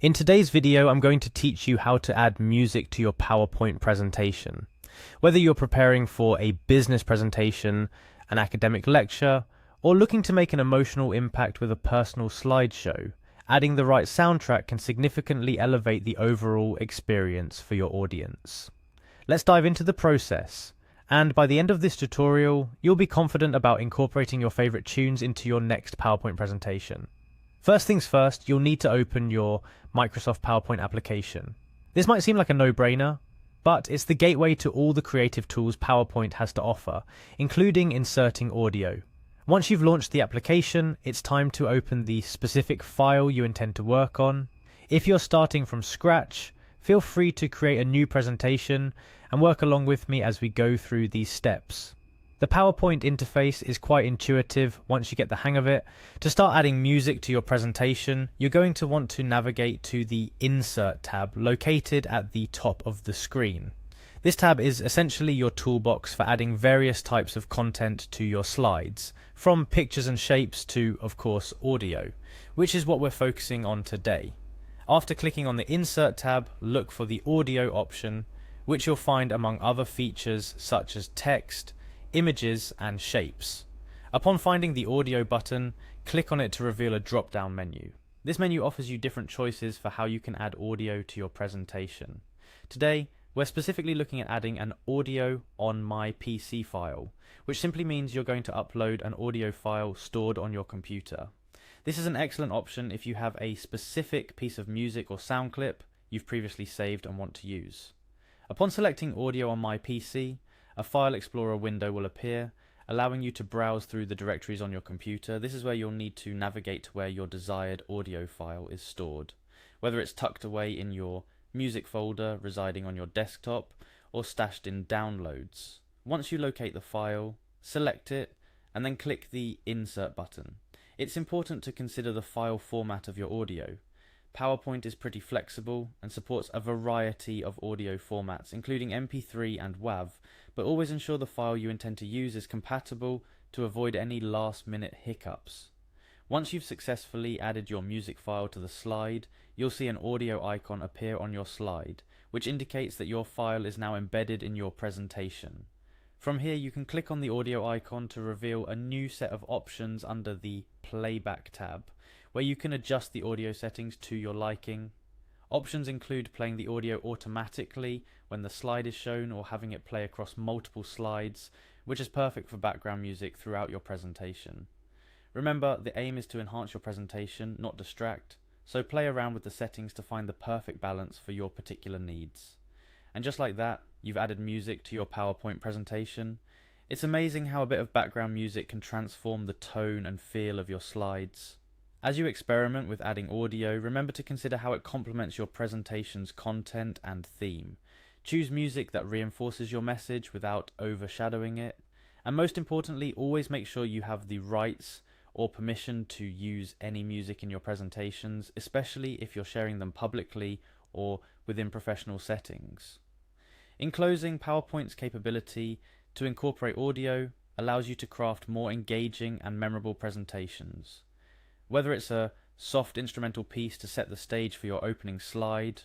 In today's video, I'm going to teach you how to add music to your PowerPoint presentation. Whether you're preparing for a business presentation, an academic lecture, or looking to make an emotional impact with a personal slideshow, adding the right soundtrack can significantly elevate the overall experience for your audience. Let's dive into the process. And by the end of this tutorial, you'll be confident about incorporating your favorite tunes into your next PowerPoint presentation. First things first, you'll need to open your Microsoft PowerPoint application. This might seem like a no-brainer, but it's the gateway to all the creative tools PowerPoint has to offer, including inserting audio. Once you've launched the application, it's time to open the specific file you intend to work on. If you're starting from scratch, feel free to create a new presentation and work along with me as we go through these steps. The PowerPoint interface is quite intuitive once you get the hang of it. To start adding music to your presentation, you're going to want to navigate to the Insert tab located at the top of the screen. This tab is essentially your toolbox for adding various types of content to your slides, from pictures and shapes to, of course, audio, which is what we're focusing on today. After clicking on the Insert tab, look for the Audio option, which you'll find among other features such as text, images and shapes. Upon finding the audio button, click on it to reveal a drop-down menu. This menu offers you different choices for how you can add audio to your presentation. Today, we're specifically looking at adding an audio on my PC file, which simply means you're going to upload an audio file stored on your computer. This is an excellent option if you have a specific piece of music or sound clip you've previously saved and want to use. Upon selecting audio on my PC, a File Explorer window will appear, allowing you to browse through the directories on your computer. This is where you'll need to navigate to where your desired audio file is stored, whether it's tucked away in your music folder residing on your desktop or stashed in Downloads. Once you locate the file, select it, and then click the Insert button. It's important to consider the file format of your audio. PowerPoint is pretty flexible and supports a variety of audio formats, including MP3 and WAV, but always ensure the file you intend to use is compatible to avoid any last-minute hiccups. Once you've successfully added your music file to the slide, you'll see an audio icon appear on your slide, which indicates that your file is now embedded in your presentation. From here, you can click on the audio icon to reveal a new set of options under the Playback tab, where you can adjust the audio settings to your liking. Options include playing the audio automatically when the slide is shown or having it play across multiple slides, which is perfect for background music throughout your presentation. Remember, the aim is to enhance your presentation, not distract, so play around with the settings to find the perfect balance for your particular needs. And just like that, you've added music to your PowerPoint presentation. It's amazing how a bit of background music can transform the tone and feel of your slides. As you experiment with adding audio, remember to consider how it complements your presentation's content and theme. Choose music that reinforces your message without overshadowing it. And most importantly, always make sure you have the rights or permission to use any music in your presentations, especially if you're sharing them publicly or within professional settings. In closing, PowerPoint's capability to incorporate audio allows you to craft more engaging and memorable presentations. Whether it's a soft instrumental piece to set the stage for your opening slide,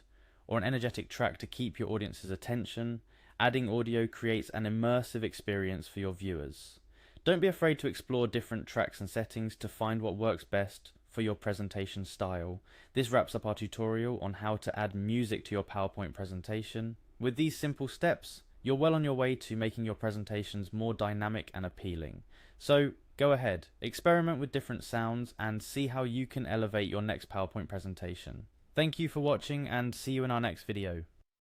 or an energetic track to keep your audience's attention, adding audio creates an immersive experience for your viewers. Don't be afraid to explore different tracks and settings to find what works best for your presentation style. This wraps up our tutorial on how to add music to your PowerPoint presentation. With these simple steps, you're well on your way to making your presentations more dynamic and appealing. So go ahead, experiment with different sounds and see how you can elevate your next PowerPoint presentation. Thank you for watching and see you in our next video.